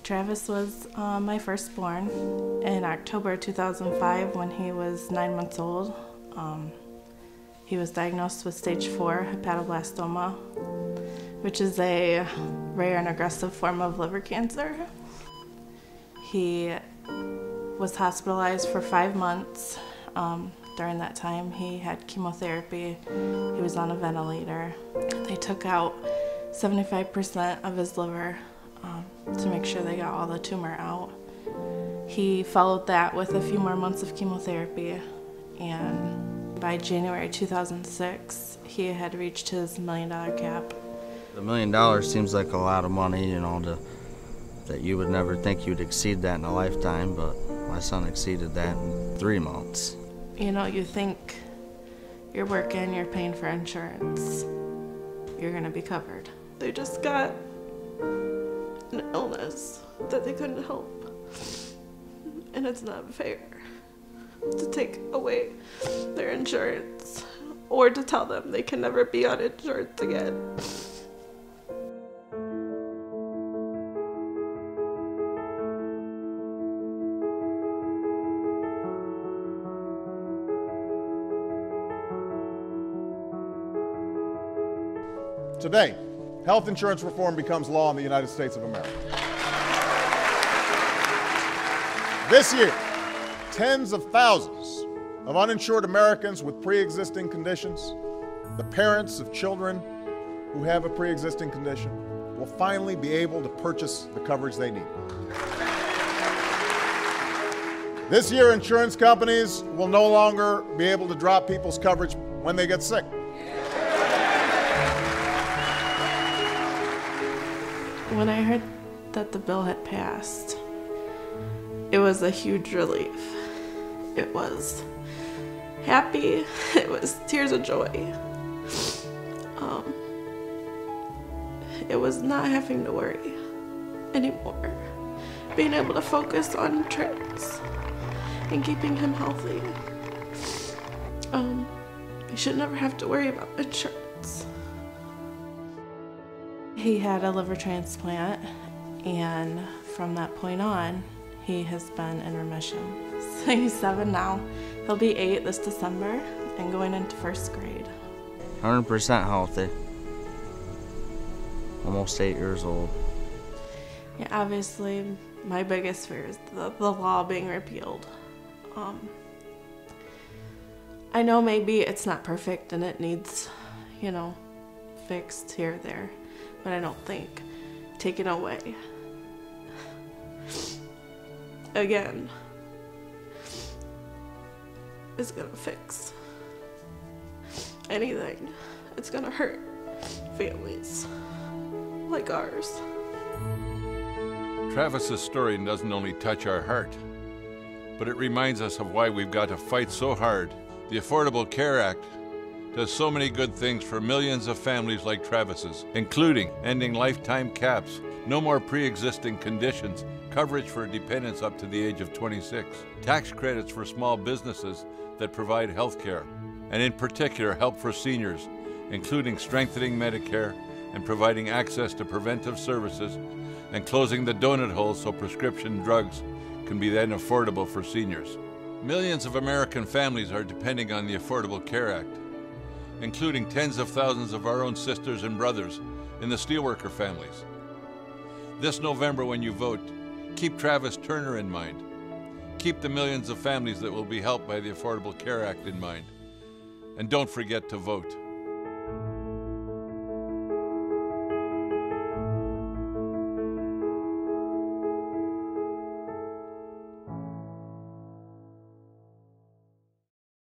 Travis was my firstborn. In October 2005, when he was 9 months old, he was diagnosed with stage 4 hepatoblastoma, which is a rare and aggressive form of liver cancer. He was hospitalized for 5 months. During that time, he had chemotherapy. He was on a ventilator. They took out 75% of his liver to make sure they got all the tumor out. He followed that with a few more months of chemotherapy, and by January 2006, he had reached his $1 million cap. $1 million seems like a lot of money, you know, that you would never think you'd exceed that in a lifetime, but my son exceeded that in 3 months. You know, you think you're working, you're paying for insurance, you're gonna be covered. They just got an illness that they couldn't help, and it's not fair to take away their insurance or to tell them they can never be on insurance again. Today, health insurance reform becomes law in the United States of America. This year, tens of thousands of uninsured Americans with pre-existing conditions, the parents of children who have a pre-existing condition, will finally be able to purchase the coverage they need. This year, insurance companies will no longer be able to drop people's coverage when they get sick. When I heard that the bill had passed, it was a huge relief. It was happy, it was tears of joy. It was not having to worry anymore. Being able to focus on Travis and keeping him healthy. I should never have to worry about insurance. He had a liver transplant, and from that point on, he has been in remission. So he's 7 now. He'll be 8 this December and going into 1st grade. 100% healthy. Almost 8 years old. Yeah, obviously, my biggest fear is the law being repealed. I know maybe it's not perfect and it needs, you know, fixed here or there, but I don't think taken away again is gonna fix anything. It's gonna hurt families like ours. Travis's story doesn't only touch our heart, but it reminds us of why we've got to fight so hard. The Affordable Care Act does so many good things for millions of families like Travis's, including ending lifetime caps, no more pre-existing conditions, coverage for dependents up to the age of 26, tax credits for small businesses that provide health care, and in particular help for seniors, including strengthening Medicare and providing access to preventive services and closing the donut hole so prescription drugs can be then affordable for seniors. Millions of American families are depending on the Affordable Care Act, including tens of thousands of our own sisters and brothers in the Steelworker families. This November when you vote, keep Travis Turner in mind. Keep the millions of families that will be helped by the Affordable Care Act in mind. And don't forget to vote.